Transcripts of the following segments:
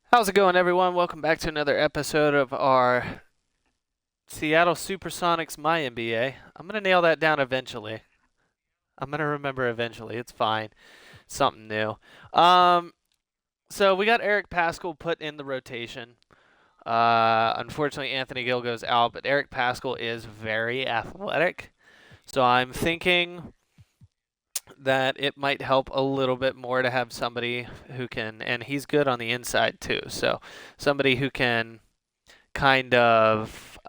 How's it going, everyone? Welcome back to another episode of our Seattle SuperSonics MyNBA. I'm going to nail that down eventually. I'm going to remember eventually. It's fine. Something new. Um, so we got Eric Pascal put in the rotation. Unfortunately, Anthony Gill goes out, but Eric Pascal is very athletic. So I'm thinking that it might help a little bit more to have somebody who can, and he's good on the inside too. So somebody who can kind of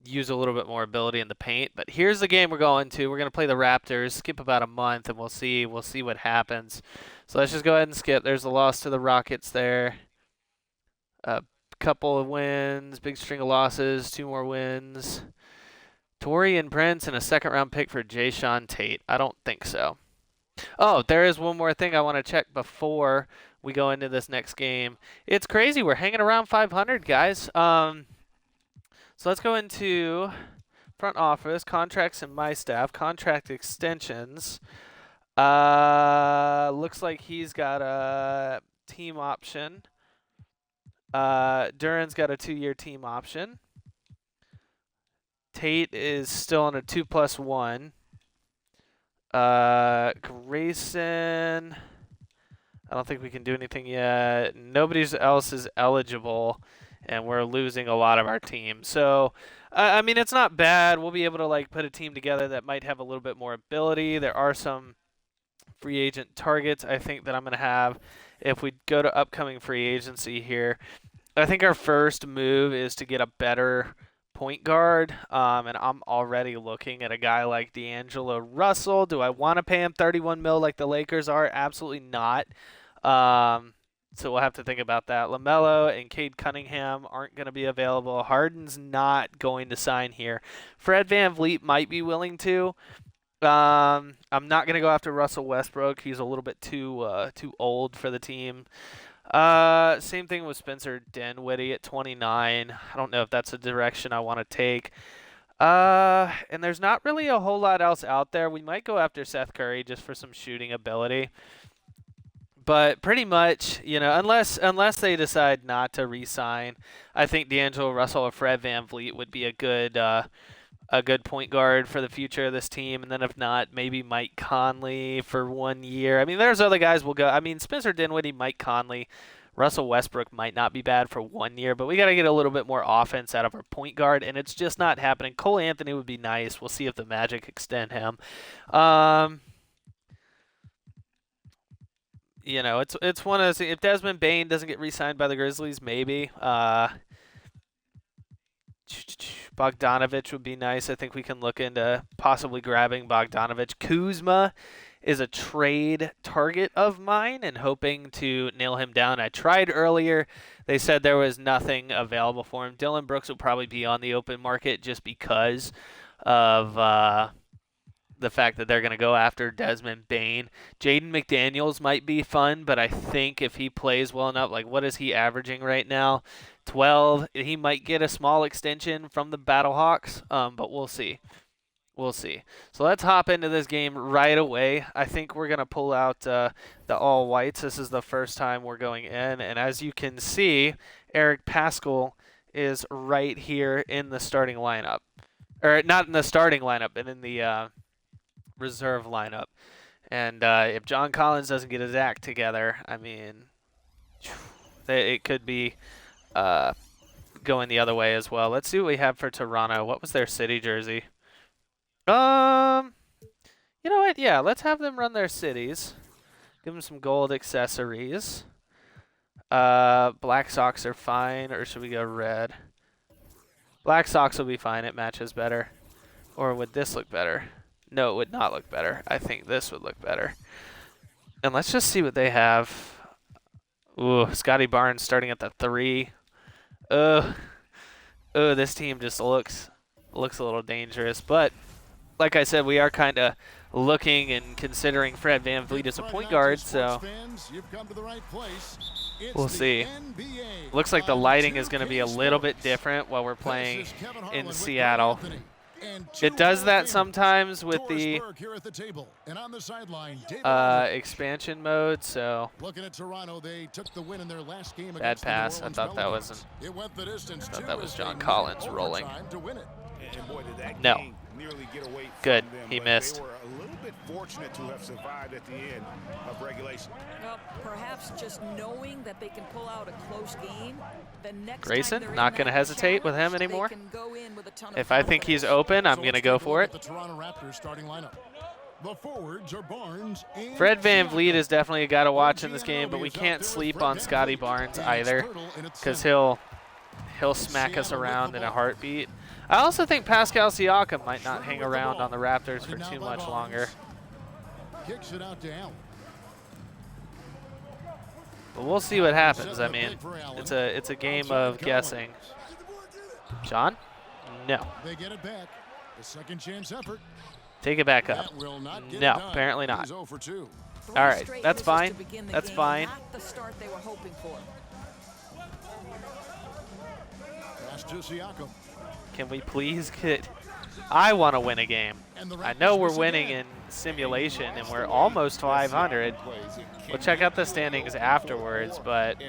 use a little bit more ability in the paint. But here's the game we're going to. We're going to play the Raptors. Skip about a month, and we'll see. We'll see what happens. So let's just go ahead and skip. There's a loss to the Rockets there. A couple of wins, big string of losses, two more wins. Torian Prince and a second-round pick for Jayshawn Tate. I don't think so. Oh, there is one more thing I want to check before we go into this next game. It's crazy. We're hanging around 500, guys. So let's go into front office, contracts and my staff, contract extensions. Looks like he's got a team option. Duran's got a 2-year team option. Tate is still on a 2+1. Grayson, I don't think we can do anything yet. Nobody else is eligible, and we're losing a lot of our team. So, I mean, it's not bad. We'll be able to like put a team together that might have a little bit more ability. There are some free agent targets I think that I'm going to have if we go to upcoming free agency here. I think our first move is to get a better point guard, and I'm already looking at a guy like D'Angelo Russell. Do I want to pay him 31 mil like the Lakers are? Absolutely not. So we'll have to think about that. LaMelo and Cade Cunningham aren't going to be available. Harden's not going to sign here. Fred VanVleet might be willing to. I'm not going to go after Russell Westbrook. He's a little bit too old for the team. Same thing with Spencer Dinwiddie at 29. I don't know if that's a direction I want to take. And there's not really a whole lot else out there. We might go after Seth Curry just for some shooting ability. But pretty much, unless they decide not to re-sign, I think D'Angelo Russell or Fred VanVleet would be a good point guard for the future of this team. And then if not, maybe Mike Conley for 1 year. I mean, there's other guys we'll go. I mean, Spencer Dinwiddie, Mike Conley, Russell Westbrook might not be bad for 1 year, but we got to get a little bit more offense out of our point guard, and it's just not happening. Cole Anthony would be nice. We'll see if the Magic extend him. It's one of those. If Desmond Bane doesn't get re-signed by the Grizzlies, maybe. Bogdanovich would be nice. I think we can look into possibly grabbing Bogdanovich. Kuzma is a trade target of mine and hoping to nail him down. I tried earlier. They said there was nothing available for him. Dylan Brooks will probably be on the open market just because of the fact that they're going to go after Desmond Bane. Jaden McDaniels might be fun, but I think if he plays well enough, like what is he averaging right now? 12. He might get a small extension from the Battlehawks, but we'll see. We'll see. So let's hop into this game right away. I think we're going to pull out the all whites. This is the first time we're going in. And as you can see, Eric Pascal is right here in the starting lineup. Or not in the starting lineup, but in the reserve lineup. And if John Collins doesn't get his act together, I mean, it could be going the other way as well. Let's see what we have for Toronto. What was their city jersey? You know what? Yeah, let's have them run their cities. Give them some gold accessories. Black socks are fine, or should we go red? Black socks will be fine. It matches better. Or would this look better? No, it would not look better. I think this would look better. And let's just see what they have. Ooh, Scotty Barnes starting at the 3. This team just looks a little dangerous. But like I said, we are kind of looking and considering Fred VanVleet as a point guard, so we'll see. Looks like the lighting is going to be a little bit different while we're playing in Seattle. It does that sometimes with the expansion mode, so bad pass. I thought that was John Collins rolling. No. Good. He missed. They were a little bit fortunate to have survived at the end of regulation. Well, perhaps just knowing that they can pull out a close game. The next Grayson, not going to hesitate with him anymore. If I think he's open, I'm going to go for it. Fred VanVleet is definitely a guy to watch in this game, but we can't sleep on Scotty Barnes either because he'll smack us around in a heartbeat. I also think Pascal Siakam might not hang around on the Raptors for too much longer. But we'll see what happens. I mean, it's a game of guessing. John? No. Take it back up. No, apparently not. All right, that's fine. That's fine. Can we please get... I want to win a game. I know we're winning in simulation, and we're almost 500. We'll check out the standings afterwards, but...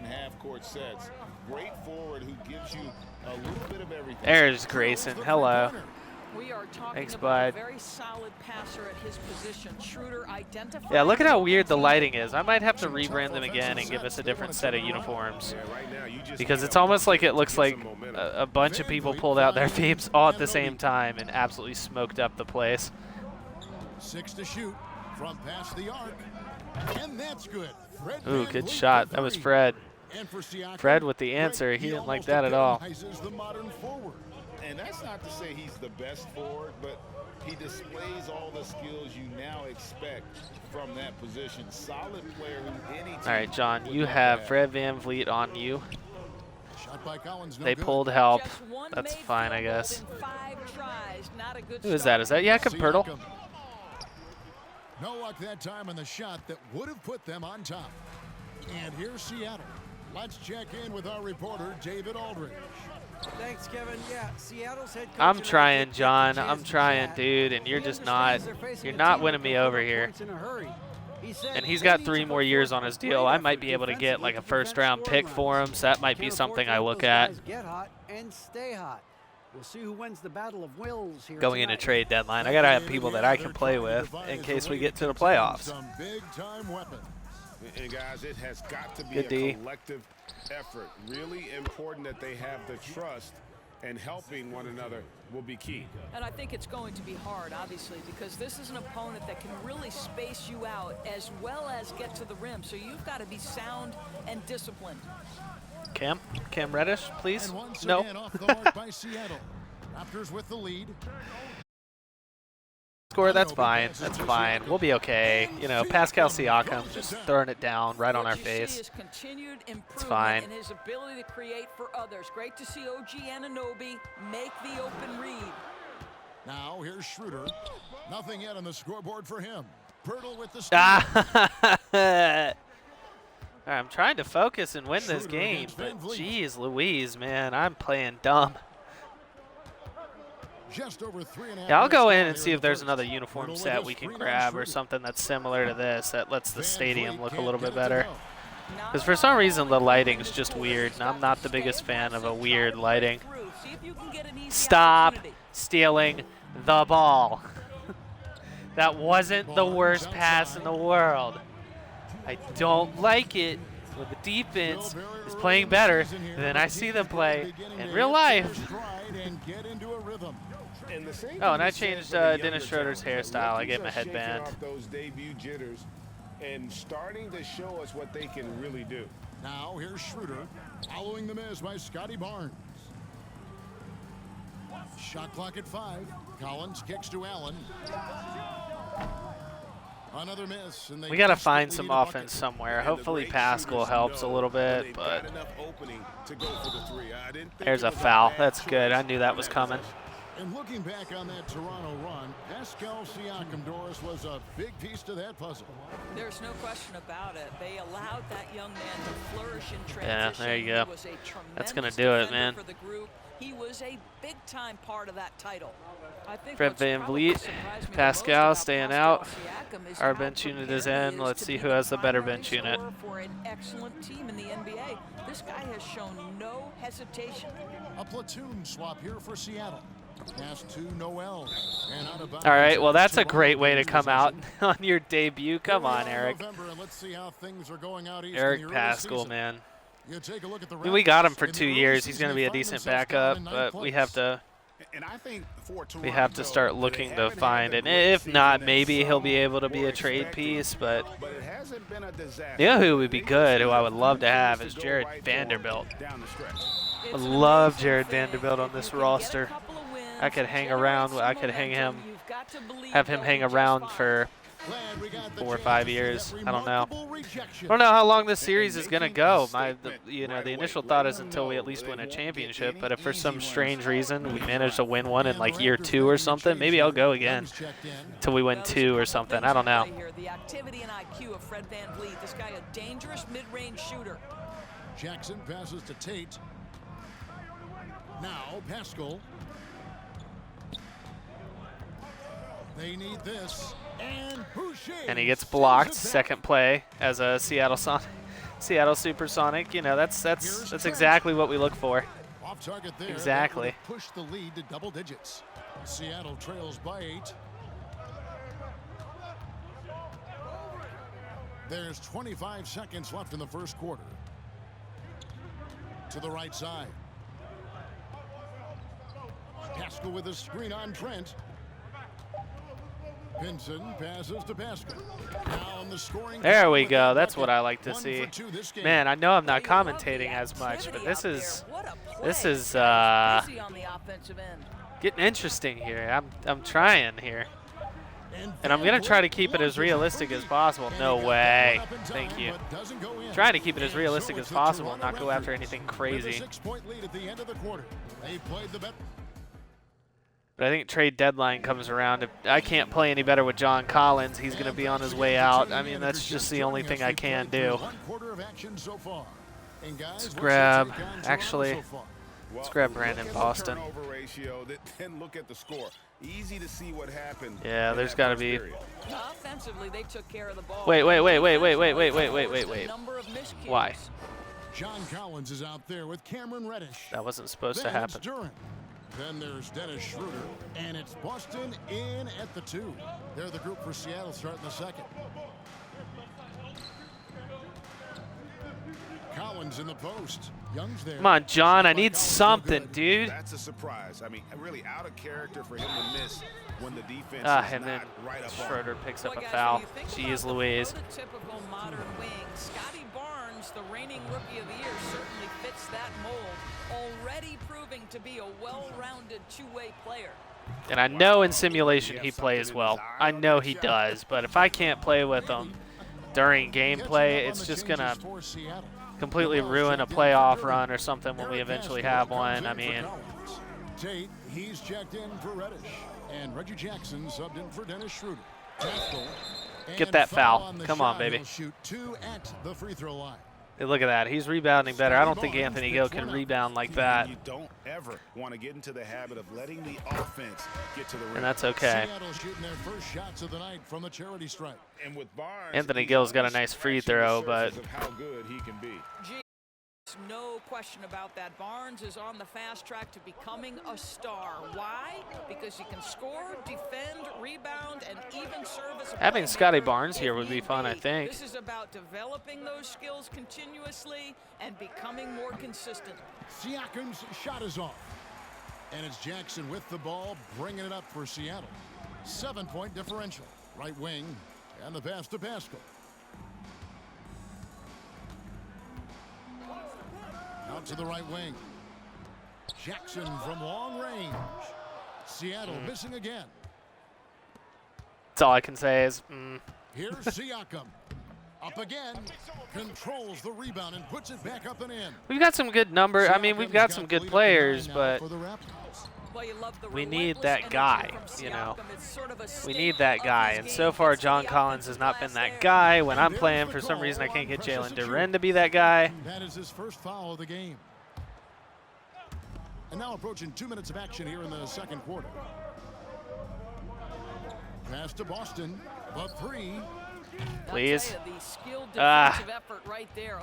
There's Grayson. Hello. Thanks, bud. Yeah, look at how weird the lighting is. I might have to rebrand them again and give us a different set of uniforms. Because it's almost like it looks like a bunch of people pulled out their vapes all at the same time and absolutely smoked up the place. 6 to shoot from past the arc. And that's good. Ooh, good shot. That was Fred. Fred with the answer. He didn't like that at all. And that's not to say he's the best forward, but he displays all the skills you now expect from that position. Solid player who any team. All right, John, you have Fred VanVleet on you. They pulled help. That's fine, I guess. Who is that? Is that Jakob Poeltl? No luck that time on the shot that would have put them on top. And here's Seattle. Let's check in with our reporter, David Aldridge. Thanks, Kevin. Yeah, Seattle's head coach. I'm trying, John. I'm trying, dude, and you're just not. You're not winning me over here. And he's got 3 more years on his deal. I might be able to get like a first-round pick for him, so that might be something I look at. Get hot and stay hot. We'll see who wins the battle of wills here going into trade deadline. I gotta have people that I can play with in case we get to the playoffs. Some big-time weapons. And guys, it has got to be a collective effort. Really important that they have the trust, and helping one another will be key. And I think it's going to be hard, obviously, because this is an opponent that can really space you out as well as get to the rim. So you've got to be sound and disciplined. Cam Reddish, please. No. Off the mark by Seattle. Raptors with the lead. Score, that's fine. That's fine. We'll be okay. You know, Pascal Siakam just throwing it down right on our face. It's fine. In his ability to create for others. Great to see OG Anunoby make the open read. Now here's Schroeder. Nothing yet on the scoreboard for him. Poeltl with the steal. I'm trying to focus and win this game, but geez Louise, man, I'm playing dumb. Just over 3.5. Yeah, I'll go in and see if there's another uniform set we can grab or something that's similar to this that lets the stadium look a little bit better. Because for some reason the lighting's just weird, and I'm not the biggest fan of a weird lighting. Stop stealing the ball. That wasn't the worst pass in the world. I don't like it when the defense is playing better than I see them play in real life. Oh, and I changed Dennis Schroeder's hairstyle. I gave him a headband. Those debut jitters and starting to show us what they can really do. Now here's Schroeder following the miss by Scotty Barnes. Shot clock at 5. Collins kicks to Allen. Another miss, and we got to find some offense somewhere. Hopefully Pascal helps a little bit, but there's a foul. That's good. I knew that was coming. And looking back on that Toronto run, Pascal Siakam, Doris, was a big piece to that puzzle. There's no question about it. They allowed that young man to flourish in transition. Yeah, there you go. He was a that's going to tremendous do it, man. for the group, he was a big-time part of that title. I think Fred what's Van probably Vliet, surprised me the Pascal most about staying Pascal out. Siakam is Our how bench unit is prepared he in. Let's to see be who has the better primary bench unit. scorer for an excellent team in the NBA. This guy has shown no hesitation. A platoon swap here for Seattle. Pass to Noel. And out of bounds. All right, well, that's a Toronto great way to come out possession. on your debut. Come Here we on, are in Eric. November, and let's see how things are going out east in Eric the early Pascal, season. man. You take a look at the I mean, we got him Raptors. for In the 2 early years. He's season, going to be they a find decent themselves down backup, in ninth but place. we have to And I think for Toronto, we have to start looking they to haven't find had it. the great If season not, that maybe he'll be some able to be were a trade expecting, piece. But it hasn't been a disaster. you know who would be They good, just who I would need love to things have, is go Jared right for 'em Vanderbilt. down the stretch. I It's an love amazing Jared thing Vanderbilt on if this you can get a roster. couple of wins, I could hang generate around. some I could hang him, momentum, you've got to believe have him they'll hang be just around fine. for Glad we got the 4 or chance 5 to see years. that I don't know. remarkable rejection. I don't know how long this series And is going to making go. a statement The right initial away, thought letting is them until we know at least they win a won't get championship. any But if for easy some ones strange reason we in this manage to round. win one in And like the year Raptors 2 or making a something, change maybe I'll here. go again Guns checked in. till we win Well, there's a 2 or couple something. things I at don't know. play here. The activity and IQ of Fred Van Vliet. This guy a dangerous mid-range shooter. Jackson passes to Tate. Now Pascal. They need this. And he gets blocked. Second play as a Seattle SuperSonic. You know, that's exactly what we look for. Off target there. Exactly. Push the lead to double digits. Seattle trails by 8. There's 25 seconds left in the first quarter. To the right side. Pascal with a screen on Trent. Pinson passes to Pascal. Now on the scoring. There we go. That's what I like to 1 see. for 2 this game. Man, I know I'm not Well, you love the commentating as much, but activity this out there. is What a this play. is Busy on the offensive end. getting interesting here. I'm trying here. And I'm going to try to keep it as realistic as possible. No way. Thank you. Trying to keep it as realistic as possible and not go after anything crazy. With a 6-point lead at the end of the quarter. They played the bet. But I think trade deadline comes around. If I can't play any better with John Collins, he's going to be on his way out. I mean, that's just the only thing I can do. 1 quarter of action so far. And guys, Let's what's your grab, take on Toronto actually, so far? let's grab Brandon look at the Boston. turnover ratio, then look at the score. Easy to see what happened. Yeah, in there's that got to first be. period. Offensively, they took care of the ball. Wait. A number of miscues. Why? John Collins is out there with Cameron Reddish. That wasn't supposed to Then it's happen. Duran. Then there's Dennis Schroeder, and it's Boston in at the 2. They're the group for Seattle starting the second. Collins in the post. Young's there. Come on, John. I need something, dude. That's a surprise. I mean, really out of character for him to miss when the defense is And then not right up on Schroeder him. picks up Boy, a guys, foul. when you think Jeez about Louise. the prototypical modern wing, Scotty Barnes, the reigning rookie of the year, certainly fits that mold, already proving to be a well-rounded two-way player. And I know in simulation he plays well. I know he does. But if I can't play with him during gameplay, it's just going to completely ruin a playoff run or something when we eventually have one. I mean, Tate, he's checked in for Reddish, and Reggie Jackson subbed in for Dennis Schroeder. Pascal, Get and that foul. on the Come on, shot. baby. He'll shoot 2 at the free throw line. hey, look at that. He's rebounding better. I don't think Anthony Gill can rebound like that. You don't ever want to get into the habit of letting the offense get to the rim. And that's okay. Seattle shooting their first shots of the night from the charity stripe. And with Barnes, Anthony he's Gill's got a almost nice free scratching the throw, but surface of how good he can be. No question about that. Barnes is on the fast track to becoming a star. Why? Because he can score, defend, rebound, and even serve as a having playmaker Scotty Barnes if here would be need fun, I be. think. This is about developing those skills continuously and becoming more consistent. Siakam's shot is off. And it's Jackson with the ball, bringing it up for Seattle. 7-point differential. Right wing, and the pass to Pascal. Out to the right wing. Jackson from long range. Seattle missing again. that's all I can say is, Here's Siakam. Up again. Controls the rebound and puts it back up and in. we've got some good number. I mean, we've got some good players, but Well, you love the we need relentless that energy guy, from you know. Siakam. It's sort of a we staple need that of guy. his And game. so far, Gets John the Collins has offensive not been glass that there. guy. When I'm there's playing, the for some call reason, I on can't get Precious Jalen Achiuwa. Duren to be that guy. That is his first foul of the game. And now approaching 2 minutes of action here in the second quarter. Pass to Boston. The three. Please. The skilled defensive effort right there.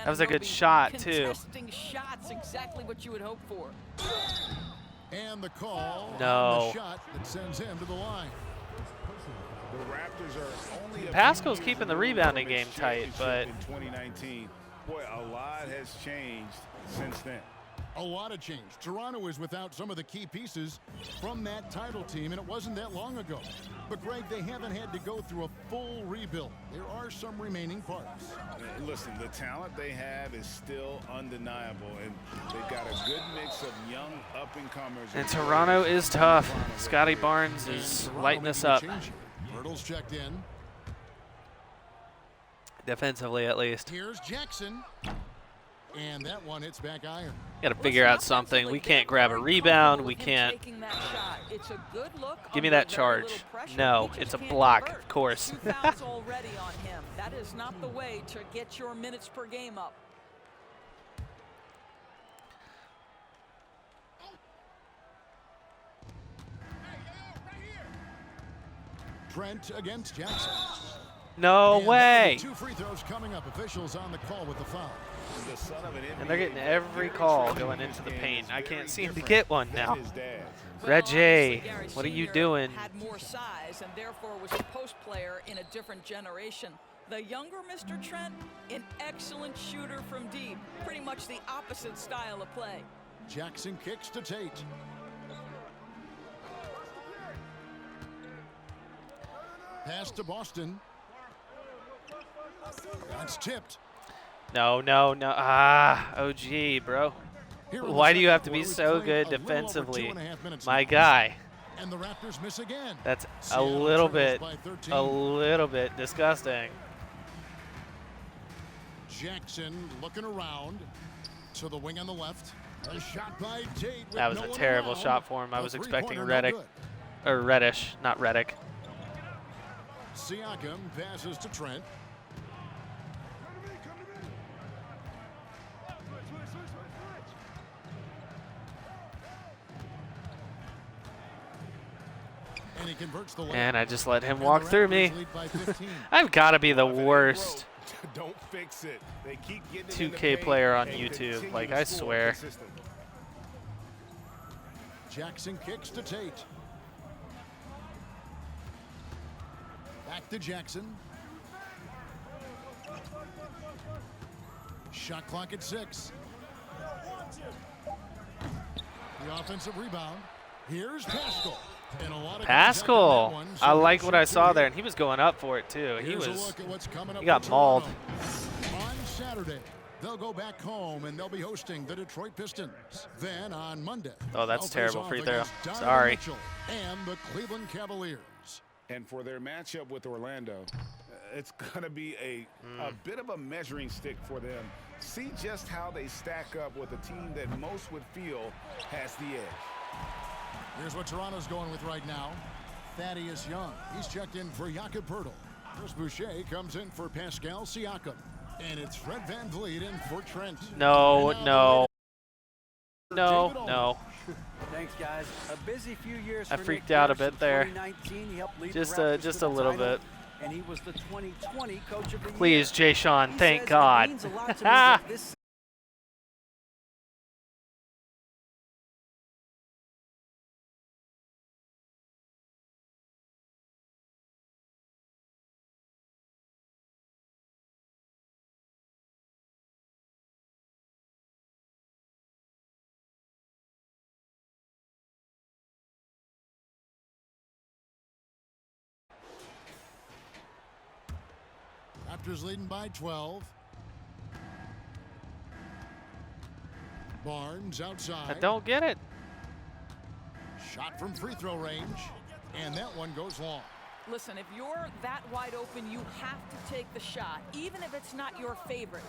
That was a good shot, too. Contesting shots, exactly what you would hope for. And the call No. on the shot that sends him to the line. The Raptors are only Pascal's keeping the rebounding game tight, but in 2019, boy, a lot has changed since then. A lot of change. Toronto is without some of the key pieces from that title team, and it wasn't that long ago. But, Greg, they haven't had to go through a full rebuild. There are some remaining parts. Listen, the talent they have is still undeniable, and they've got a good mix of young up-and-comers. and Toronto is tough. Scotty Barnes is lighting us up. Hurdles checked in. Defensively, at least. Here's Jackson. And that one hits back iron. Got to figure out something. We can't grab a rebound. We can't. Give me that charge. No, it's a block, of course. Fouls already on him. That is not the way to get your minutes per game up. Trent against Jackson. No way. 2 free throws coming up. Officials on the call with the foul. And they're getting every call going into the paint. I can't seem to get one now. Reggie, what are you doing? Had more size and therefore was a post player in a different generation. The younger Mr. Trent, an excellent shooter from deep. Pretty much the opposite style of play. Jackson kicks to Tate. Pass to Boston. That's tipped. No, no, no. Ah, OG, bro. Why do you have to be so good defensively? My guy. And the Raptors miss again. That's a little bit disgusting. Jackson looking around to the wing on the left. A shot by Tate. That was a terrible shot for him. I was expecting Reddick, or Reddish, not Reddick. Siakam passes to Trent. And he converts the And I just let him walk through me. I've got to be the worst Don't fix it. They keep getting 2K player on YouTube. Like, I swear. Jackson kicks to Tate. Back to Jackson. Shot clock at 6. The offensive rebound. Here's Pascal. And a lot of Pascal. one, so I like what I saw there, and he was going up for it too. He got mauled. On Saturday, they'll go back home and they'll be hosting the Detroit Pistons. Then on Monday, oh, that's they'll face terrible off free throw. against Donovan Sorry. Mitchell and the Cleveland Cavaliers. And for their matchup with Orlando, it's going to be a bit of a measuring stick for them. See just how they stack up with a team that most would feel has the edge. Here's what Toronto's going with right now. Thaddeus Young. He's checked in for Jakob Poeltl. Chris Boucher comes in for Pascal Siakam. And it's Fred VanVleet in for Trent. No, no. No, no. Thanks, guys. A busy few years I for freaked Nick out a Nurse. bit In there. 2019, he helped lead Just the Raptors just to a the little title, bit. and he was the 2020 Coach of the Year. Please, Jay Sean, He thank says God. It means a lot to me that this Raptors leading by 12. Barnes outside. I don't get it. Shot from free throw range. And that one goes long. Listen, if you're that wide open, you have to take the shot, even if it's not your favorite.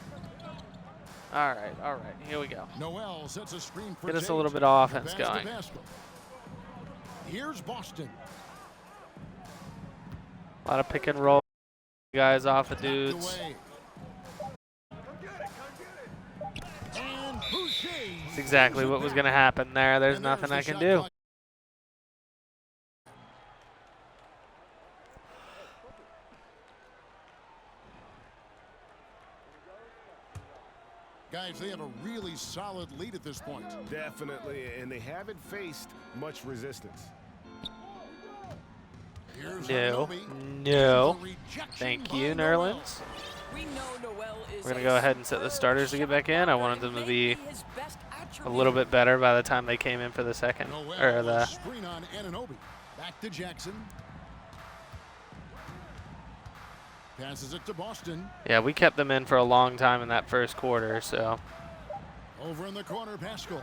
All right, here we go. Noel sets a screen for Get us a Tate. little bit of offense Pass to going. Pascal. Here's Boston. A lot of pick and roll guys off the dudes. Away. And Boucher That's exactly what was going to happen there. There's nothing I can do. Guys, they have a really solid lead at this point. Definitely, and they haven't faced much resistance. Here's No. Anunoby. No. The rejection Thank by you, Noel. Nerlens. We know Noel is We're going to go ahead and set the starters to get back in. I wanted them to be his best a little bit better by the time they came in for the second. Noel Or will the screen on Anunoby. Back to Jackson. Passes it to Boston. Yeah, we kept them in for a long time in that first quarter, so. Over in the corner, Pascal.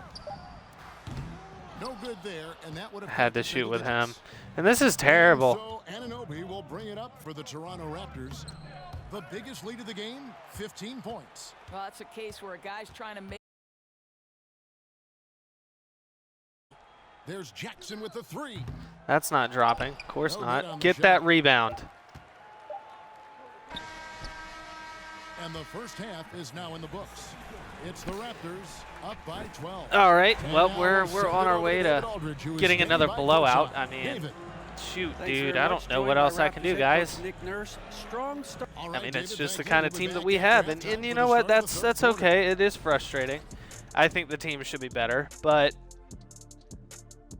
No good there, and that would have Had to shoot with him. And this is terrible. So Anunoby will bring it up for the Toronto Raptors. The biggest lead of the game, 15 points. Well, that's a case where a guy's trying to make. There's Jackson with the three. That's not dropping. Of course No good on not. the Get shot. that rebound. And the first half is now in the books. It's the Raptors up by 12. All right. And Well, now we're send it on our over way David to Aldridge, who is getting standing another by for blowout. shot. I mean, David. shoot, Thanks dude. very I much. don't know Joined what by else I can Raptors do, head guys. coach Nick Nurse. Strong start. All I right, mean, David, it's just the thank kind you. of team We're that back we at have, halftime and for you the know what? start of the That's third quarter. okay. It is frustrating. I think the team should be better, but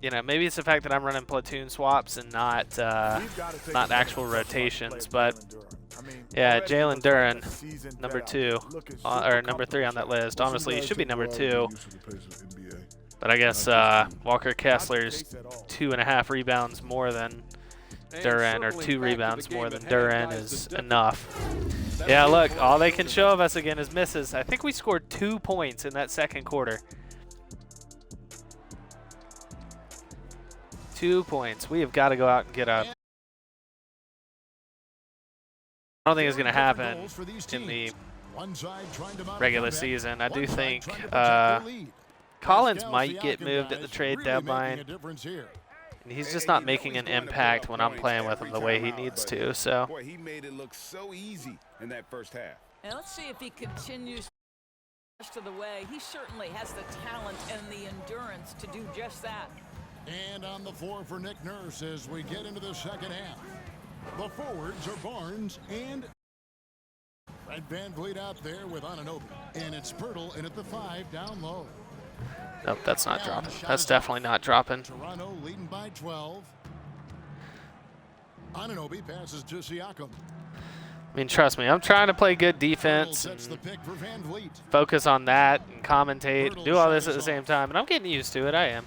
you know, maybe it's the fact that I'm running platoon swaps and not actual rotations. But yeah, Jalen Duren, number 2, or number 3 on that list. Honestly, he should be number 2. But I guess Walker Kessler's 2.5 rebounds more than Duren, or 2 rebounds more than Duren is enough. Yeah, look, all they can show of us again is misses. I think we scored 2 points in that second quarter. 2 points. We have got to go out and get a. I don't think it's going to happen in the regular season. I do think Collins might get moved at the trade deadline. And he's just not making an impact when I'm playing with him the way he needs to. So. Boy, he made it look so easy in that first half. And let's see if he continues the rest of the way. He certainly has the talent and the endurance to do just that. And on the floor for Nick Nurse as we get into the second half. The forwards are Barnes and Fred VanVleet out there with Anunoby. And it's Pirtle in at the 5 down low. Nope, that's not dropping. That's definitely not dropping. Toronto leading by 12. Anunoby passes to Siakam. I mean, trust me, I'm trying to play good defense Sets the and pick for VanVleet. focus on that and commentate and do all this at the same time. And I'm getting used to it. I am.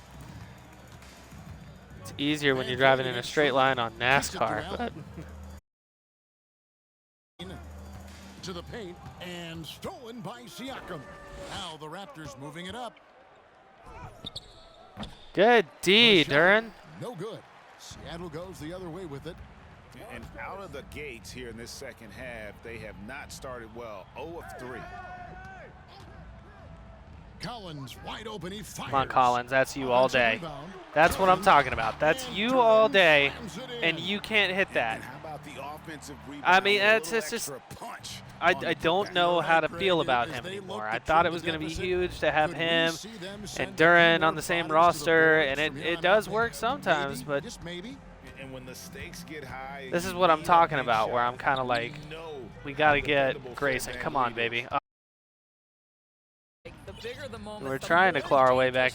It's easier when you're driving in a straight line on NASCAR. But To the paint and stolen by Siakam. Now the Raptors moving it up. good D, Duren. No good. Seattle goes the other way with it. And out of the gates here in this second half, they have not started well. 0 of 3. Collins wide open. He fires. Come on, Collins. That's you all day. Rebound. That's what I'm talking about. That's you all day, and you can't hit that. And how about the offensive rebound? I mean, with a it's little just extra punch I on the don't back. know how to feel about him anymore. I thought it was going to be huge to have him and Duren on the same roster, and it does work sometimes, but just maybe. And when the stakes get high, this is you what I'm need a talking big about, shot. where I'm kind of like, You know we got to how get dependable Grayson. Fred Come on, VanVleet baby. is. The bigger the moment, We're the trying to more claw our way back,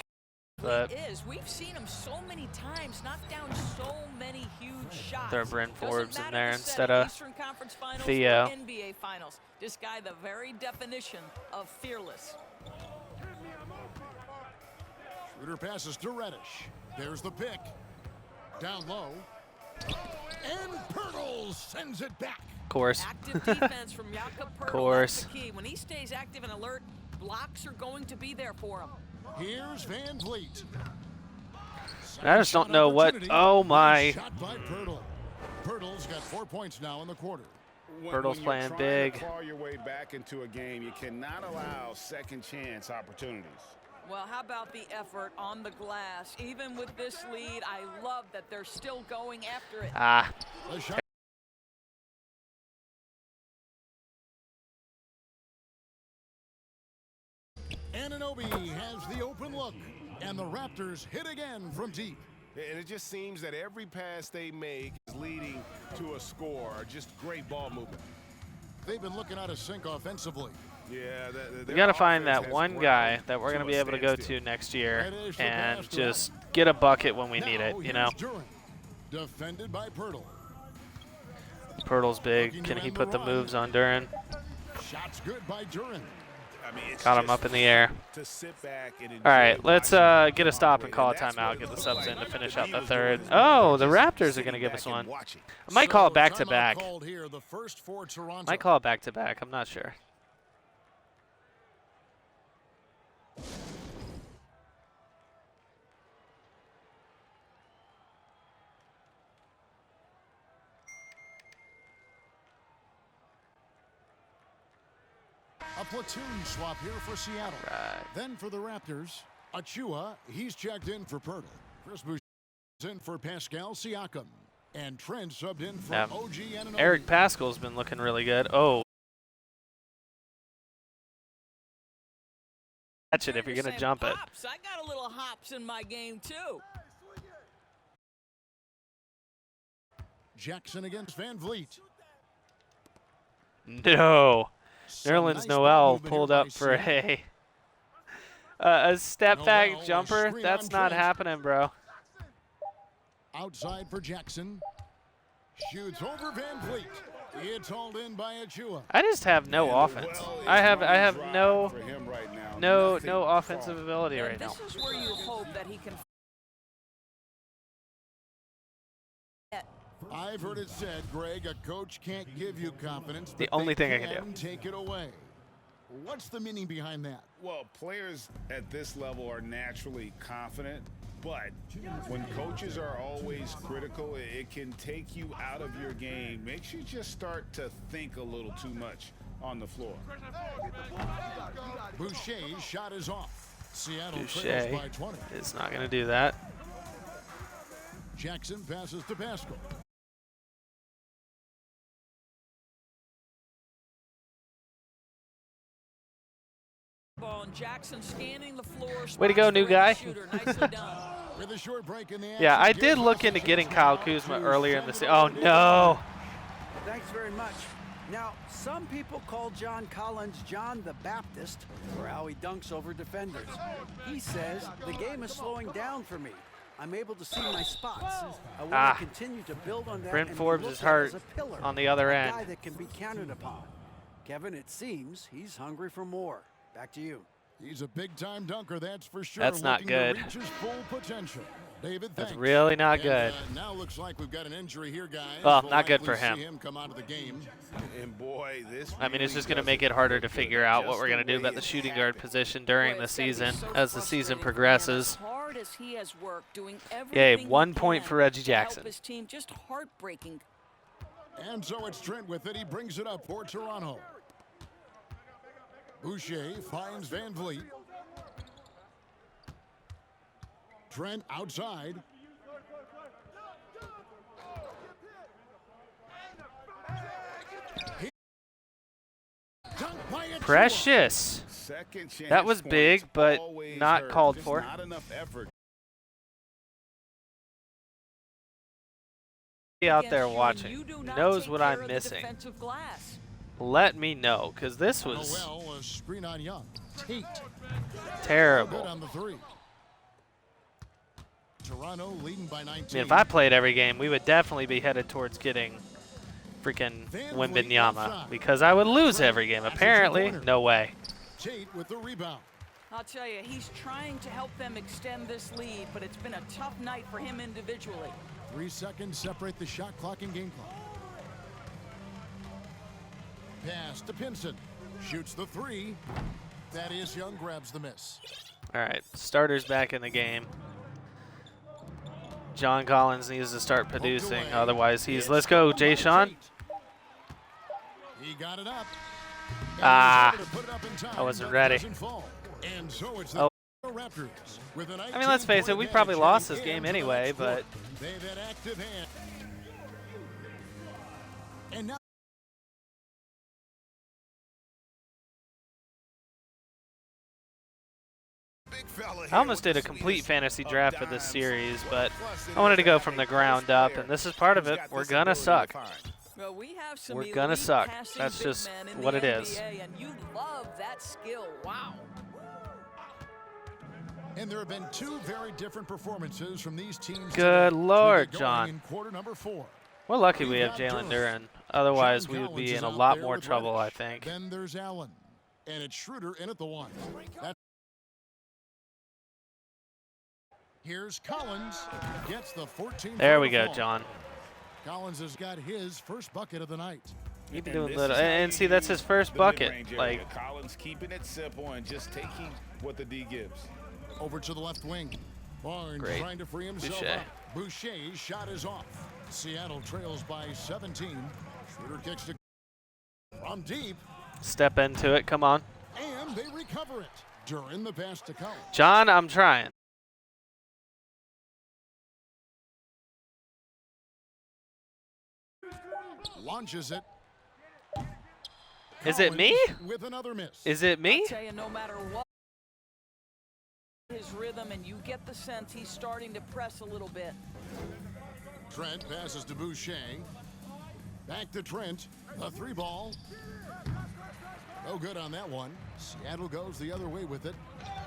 dangerous but it is. We've seen him so many times knock down so many huge shots. throw Bryn Doesn't Forbes in matter there the instead setting, of Eastern Conference Finals or Theo. NBA Finals. This guy, the very definition of fearless. Schroeder passes to Reddish. There's the pick. Down low. And Pirtle sends it back. of course. Active defense from Jakob Poeltl. Course. That's the key. When he stays active and alert, blocks are going to be there for him. Here's VanVleet. I just don't Shot know what. opportunity. Oh my. Shot by Pirtle. Pirtle's got 4 points now in the quarter. Pirtle's When playing you're trying big. to claw your way back into a game, you cannot allow second chance opportunities. Well, how about the effort on the glass? Even with this lead, I love that they're still going after it. Ah, The shot. Anunoby has the open look, and the Raptors hit again from deep. And it just seems that every pass they make is leading to a score. Just great ball movement. They've been looking out of sync offensively. Yeah, We got to find that one guy that we're going to be able to go to next year and just get a bucket when we need it, you know? Defended by Pirtle. Pirtle's big. Can he put the moves on Duran? Shots good by Duran. I mean, it's Got him up in the air. to sit back and All right, let's get a stop and call a timeout, get the subs in to finish out the third. Oh, the Raptors are going to give us one. I might call it back-to-back. Might call it back-to-back. I'm not sure. A platoon swap here for Seattle. Right. Then for the Raptors, Achua, he's checked in for Pirtle. Chris Boucher in for Pascal Siakam. And Trent subbed in for OG Anunoby. Eric Pascal's been looking really good. Oh. Catch it if you're going to jump it. I got a little hops in my game, too. Jackson against Van Vliet. No. Nerlens Noel pulled up for a step back jumper. That's not happening, bro. Outside for Jackson. Shoots over Van Vliet. It's hauled in by Achua. I just have no offense. I have no offensive ability right now. This is where you hope that he can. I've heard it said, Greg, a coach can't give you confidence. The only thing I can do. Take it away. What's the meaning behind that? Well, players at this level are naturally confident, but when coaches are always critical, it can take you out of your game. Makes you just start to think a little too much on the floor. Boucher's shot is off. Seattle Boucher trails by 20. is not going to do that. Jackson passes to Pascal. Jackson scanning the floor. Way to go, new guy. With a short break in the Yeah, I did look into getting Kyle Kuzma earlier in the season. Oh, no. Thanks very much. Now, some people call John Collins John the Baptist for how he dunks over defenders. He says, the game is slowing down for me. I'm able to see my spots. I want to continue to build on that. Brent and Forbes be is looked at hurt as a pillar, on the other a end. guy that can be counted upon. Kevin, it seems he's hungry for more. Back to you. He's a big-time dunker, that's for sure. That's not good. To reach his full potential. David, That's thanks. really not good. Now looks like we've got an injury here, guys. Well, We'll not good likely for him. See him come out of the game. And boy, this I mean, it's just going to make it harder to figure out what we're going to do about the shooting guard position during the season as the season progresses. Yay, 1 point for Reggie Jackson. His team just heartbreaking. And so it's Trent with it. He brings it up for Toronto. Boucher finds Van Vliet. Trent outside. Precious. That was big, but not called for. Not enough effort. Out there watching knows what I'm missing. Let me know, because this was Noel, a screen on Young. Tate. terrible. Good on the three. Toronto leading by 19. I mean, if I played every game, we would definitely be headed towards getting freaking Wembanyama, because I would lose every game. Apparently, no way. Tate with the rebound. I'll tell you, he's trying to help them extend this lead, but it's been a tough night for him individually. 3 seconds separate the shot clock and game clock. Pass to Pinson. Shoots the three. Thaddeus Young grabs the miss. All right, starters back in the game. John Collins needs to start producing, otherwise he's. Let's go, Jay Sean. He got it up. I wasn't ready. And so it's the Raptors with an I mean, let's face it, we probably lost this game anyway, but they've had active hand. And now I almost did a complete fantasy draft for this series, but I wanted to go from the ground up, and this is part of it. We're going to suck. Well, we have some We're going to elite suck. passing That's big just men in what the it is. NBA, and you love that skill. Wow. And there have been two very different performances from these teams. Good Lord, going John. In quarter number 4. We're lucky we have Jalen Duren. Otherwise, we would be in a lot more trouble, I think. Then there's Allen. And it's Schroeder in at the 1. Here's Collins. Gets the 14th. There we go, John. Collins has got his first bucket of the night. You've been doing little, and see, that's his first bucket. Like, Collins keeping it simple and just taking what the D gives. Over to the left wing. Barnes Great. trying to free himself Boucher. up. Boucher's shot is off. Seattle trails by 17. Schroeder kicks to from deep. step into it. Come on. And they recover it. During the pass to Collins. John, I'm trying. Launches it. Is it me? With another miss. Is it me? I tell you, no matter what his rhythm, and you get the sense he's starting to press a little bit. Trent passes to Boucher. Back to Trent. A 3-ball. No good on that one. Seattle goes the other way with it.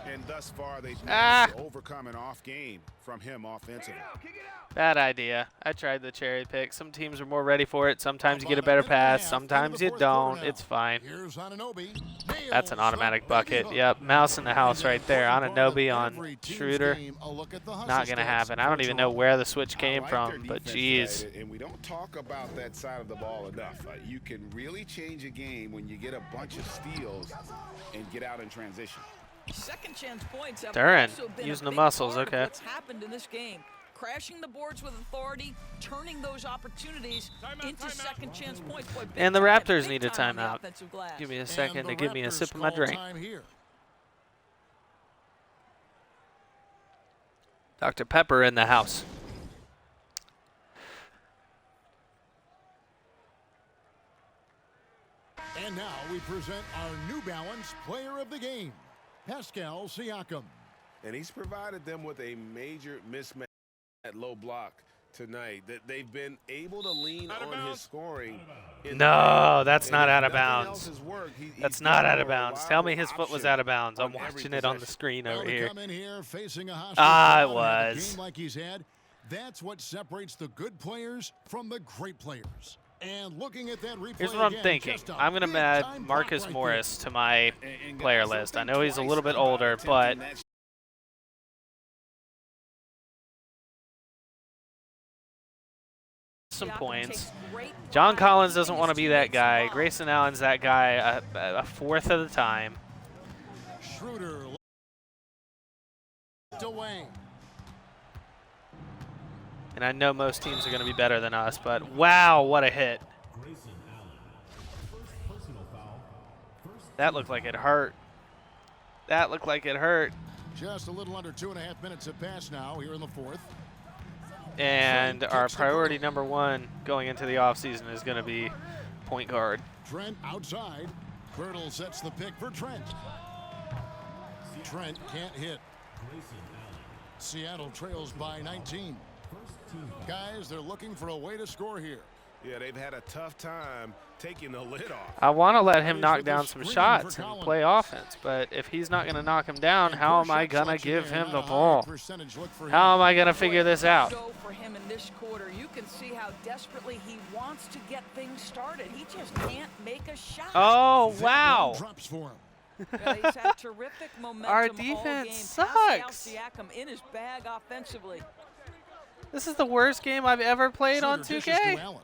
And thus far, they've managed to overcome an off game from him offensively. Bad idea. I tried the cherry pick. Some teams are more ready for it. Sometimes you get a better pass. Sometimes you don't. It's fine. Here's Anunoby. That's an automatic bucket. Yep, mouse in the house right there. Anunoby on Schroeder. Not going to happen. I don't even know where the switch came from, but geez. And we don't talk about that side of the ball enough. You can really change a game when you get a bunch of steals and get out in transition. Second chance points have Duren, also been using a the big muscles, part of okay. what's happened in this game. Crashing the boards with authority, turning those opportunities into second chance points. Boy, big And the time, Raptors big need a time on the timeout. offensive glass. Give me a second to give me a sip of my drink. Dr. Pepper in the house. And now we present our New Balance Player of the Game, Pascal Siakam. And he's provided them with a major mismatch at low block tonight. That they've been able to lean on his scoring. No, that's not out of bounds. That's not out of bounds. Tell me his foot was out of bounds. I'm watching it on the screen over here. Ah, it was. Like he's had. That's what separates the good players from the great players. And looking at that replay Here's what I'm again, thinking. just a I'm going to add big-time Marcus block right Morris to my player list. I know he's a little bit older, but some points. John Collins doesn't want to be that guy. Grayson Allen's that guy a fourth of the time. Schroeder away. And I know most teams are going to be better than us, but wow, what a hit. That looked like it hurt. That looked like it hurt. Just a little under 2.5 minutes have passed now here in the fourth. And our priority number one going into the offseason is going to be point guard. Trent outside. Birtle sets the pick for Trent. Trent can't hit. Seattle trails by 19. Guys, they're looking for a way to score here. Yeah, they've had a tough time taking the lid off. I want to let him knock down some shots and play offense, but if he's not going to knock him down, how am I going to give him the ball? How am I going to figure this out? For him in this quarter, you can see how desperately he wants to get things started. He just can't make a shot. Oh, wow. Drops for him. Well, he's had terrific momentum Our all defense game. sucks. Pascal Siakam in his bag offensively. This is the worst game I've ever played on Schroeder dishes 2K. to Allen.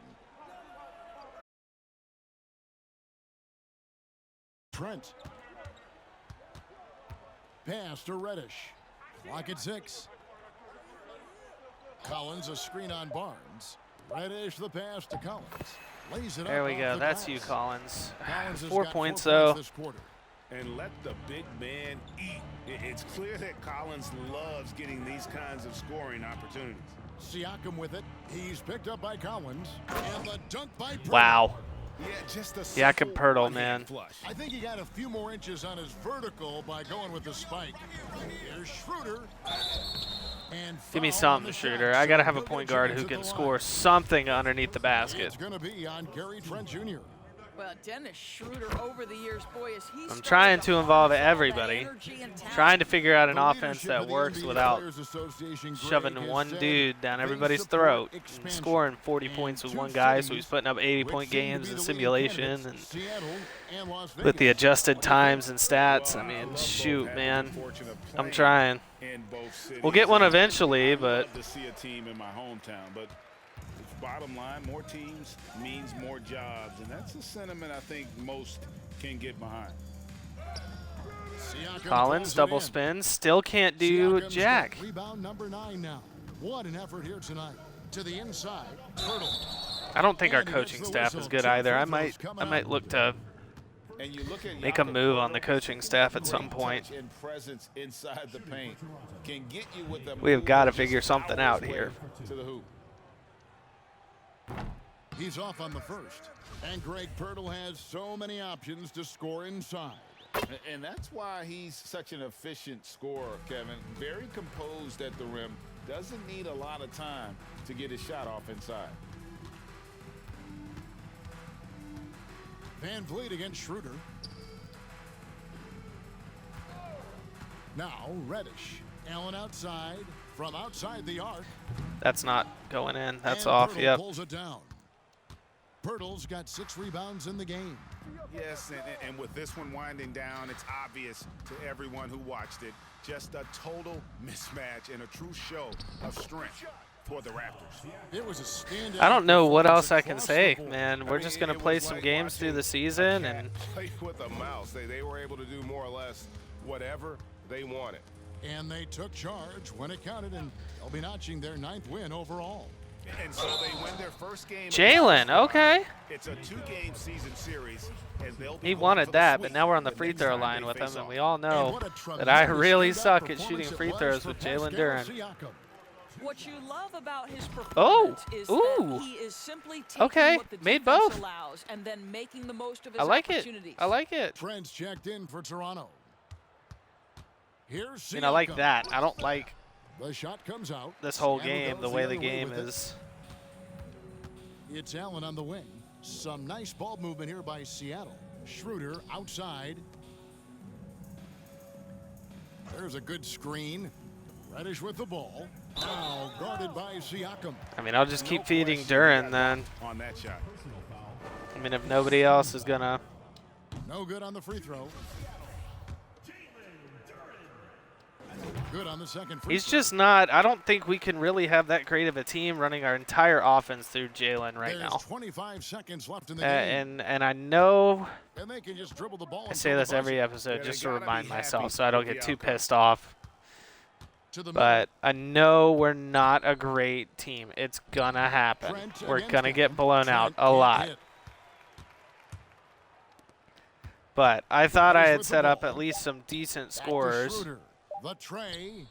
Trent. Pass to Reddish. Clock at 6. Collins, a screen on Barnes. Reddish, the pass to Collins. Lays it There up we off go. the That's glass. you, Collins. Collins has 4 got points, 4 though. this quarter. And let the big man eat. It's clear that Collins loves getting these kinds of scoring opportunities. Siakam with it. He's picked up by Collins. And the dunk by Birtle. Wow. Yeah, just a Jakob simple Pertl, one-hand man. flush. I think he got a few more inches on his vertical by going with the spike. Here's Schroeder. And Give me foul on something, the Schroeder. shot, I got to so have a he'll point get guard chance who at the can line. score something underneath the basket. It's going to be on Gary Trent Jr. Well, Dennis Schroeder over the years, boy, is he I'm trying to involve everybody. Trying Trying to figure out an The offense leadership that of the works NBA without Players Association, Greg, shoving has one said dude down they everybody's support throat and expansion. scoring 40 And points with two one guy, so cities he's putting up 80-point which seem to games be in the leading simulation candidates, and Seattle and Las Vegas. with the adjusted times and stats. Well, I mean, love shoot, both man. having the fortune of I'm playing trying. in both cities. We'll get one And eventually, I'd but love to see a team in my hometown, but bottom line, more teams means more jobs, and that's a sentiment I think most can get behind. Siakam Collins pulls it double in. spin, still can't do Siakam's jack. got rebound number 9 now. What an effort here tonight. To the inside, Pirtle. I don't think our And he gets coaching the staff is whistle. good 2 either. I free might throws coming up. look to And you look at make a Jakob move on Pertl, the coaching staff at some great point. touch and presence inside the paint can get you with a We have move got to just figure something out hours here. away to the hoop. He's off on the first. And Greg Pirtle has so many options to score inside. And that's why he's such an efficient scorer, Kevin. Very composed at the rim. Doesn't need a lot of time to get his shot off inside. Van Vliet against Schroeder. Now Reddish. Allen outside. From outside the arc. That's not going in. That's and off. Pirtle Yep. pulls it down. Pirtle's got 6 rebounds in the game. Yes, and with this one winding down, it's obvious to everyone who watched it. Just a total mismatch and a true show of strength for the Raptors. It was a standout. I don't know what else I can performance across say, the board. man. We're I just mean, going to it play was some like games through watching the a season cat and play with a mouse. They were able to do more or less whatever they wanted. And they took charge when it counted, and they'll be notching their 9th win overall. And so they win their first game. Jalen, okay. It's a 2-game season series, and they'll be He home wanted for the that, but sweep now we're on the the free next throw time line they with him, face and off. we all And know what a that I tremendous really standout suck at performance shooting it free was throws for with Jalen Pascal Duran. Siakam. What you love about his Oh, performance is ooh. that he is simply taking Okay, what the made defense both. allows and then making the most of his I like it. opportunities. I like it. Trent's checked in for Toronto. Here's I mean, I like Siakam. that. I don't like The shot comes out. this whole Seattle game, goes the way the other game with it. is. It's Allen on the wing. Some nice ball movement here by Seattle. Schroeder outside. There's a good screen. Reddish with the ball. Now guarded by Siakam. I mean, I'll just keep No feeding question Duran he got then. on that shot. I mean, if nobody else is going to. No good on the free throw. Good on the second free He's throw. just not. I don't think we can really have that great of a team running our entire offense through Jalen right There's now. 25 seconds left in the game. And I know And they can just dribble the ball. I say this every episode Yeah, just they to gotta remind be happy myself so I don't with get the too outcome. pissed off. To the But I know we're not a great team. It's gonna happen. Trent We're against gonna him. get blown out Trent a can't lot. hit. But I thought I Reddish had with the set up ball. at least some decent Back to scores. Schroeder. The tray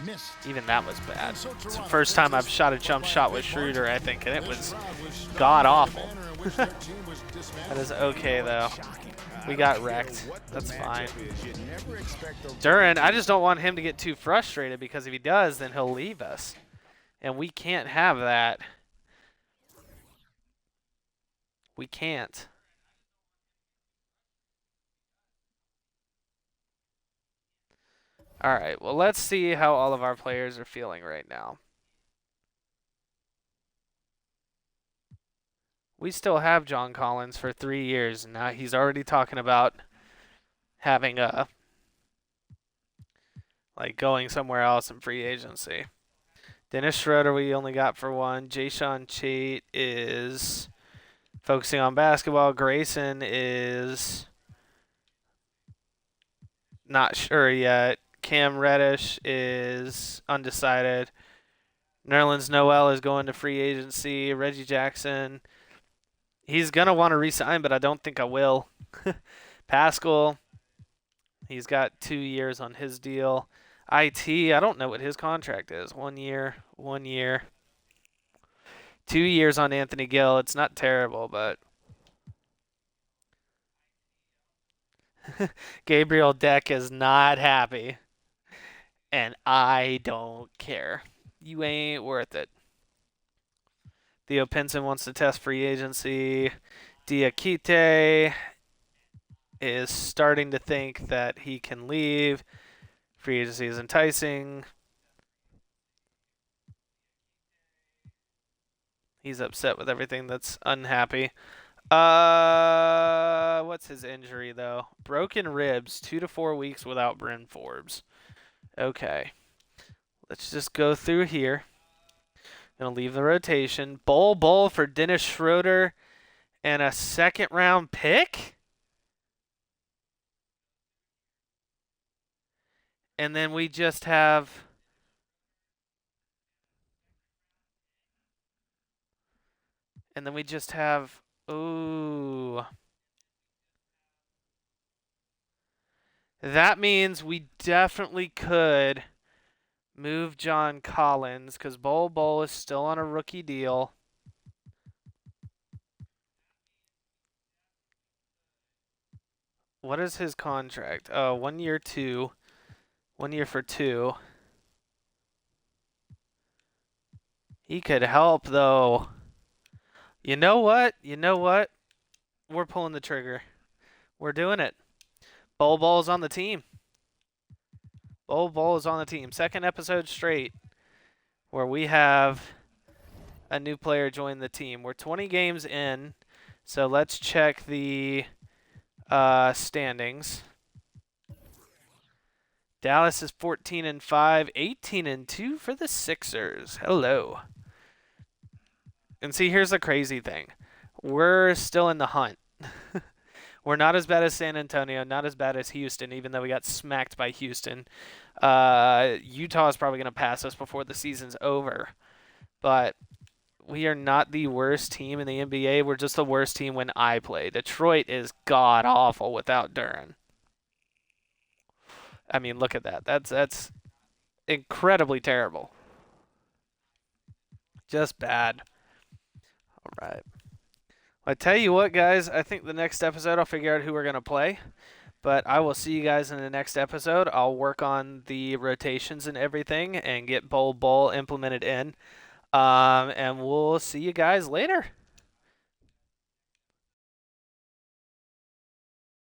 missed. Even that was bad. And so It's the Toronto first time I've faces shot a jump by shot big with Schroeder, margin. I think, and it This was crowd was stunned god by the awful. manner in which their team was dismantled. That is okay though. We got wrecked. That's fine. Duran, Duran, I just don't want him to get too frustrated because if he does, then he'll leave us. And we can't have that. We can't. All right, well, let's see how all of our players are feeling right now. We still have John Collins for 3 years, and now he's already talking about having a going somewhere else in free agency. Dennis Schroeder we only got for 1. Jayshawn Chait is focusing on basketball. Grayson is not sure yet. Cam Reddish is undecided. Nerlens Noel is going to free agency. Reggie Jackson, he's going to want to re-sign, but I don't think I will. Pascal, he's got 2 years on his deal. IT, I don't know what his contract is. 1 year, 1 year. 2 years on Anthony Gill. It's not terrible, but Gabriel Deck is not happy. And I don't care. You ain't worth it. Theo Pinson wants to test free agency. Diakite is starting to think that he can leave. Free agency is enticing. He's upset with everything that's unhappy. What's his injury though? Broken ribs, 2 to 4 weeks without Bryn Forbes. Okay. Let's just go through here. Gonna leave the rotation. Bull for Dennis Schroeder and a second round pick? And then we just have ooh. That means we definitely could move John Collins because Bull is still on a rookie deal. What is his contract? Oh, 1 year, 2. 1 year for 2. He could help though. You know what? We're pulling the trigger. We're doing it. Bull is on the team. Bull is on the team. Second episode straight where we have a new player join the team. We're 20 games in, so let's check the standings. Dallas is 14-5, 18-2 for the Sixers. Hello. And see, here's the crazy thing. We're still in the hunt. We're not as bad as San Antonio, not as bad as Houston, even though we got smacked by Houston. Utah is probably going to pass us before the season's over. But we are not the worst team in the NBA. We're just the worst team when I play. Detroit is god-awful without Duren. I mean, look at that. That's incredibly terrible. Just bad. All right. I tell you what, guys, I think the next episode I'll figure out who we're going to play. But I will see you guys in the next episode. I'll work on the rotations and everything and get Bull implemented in. And we'll see you guys later.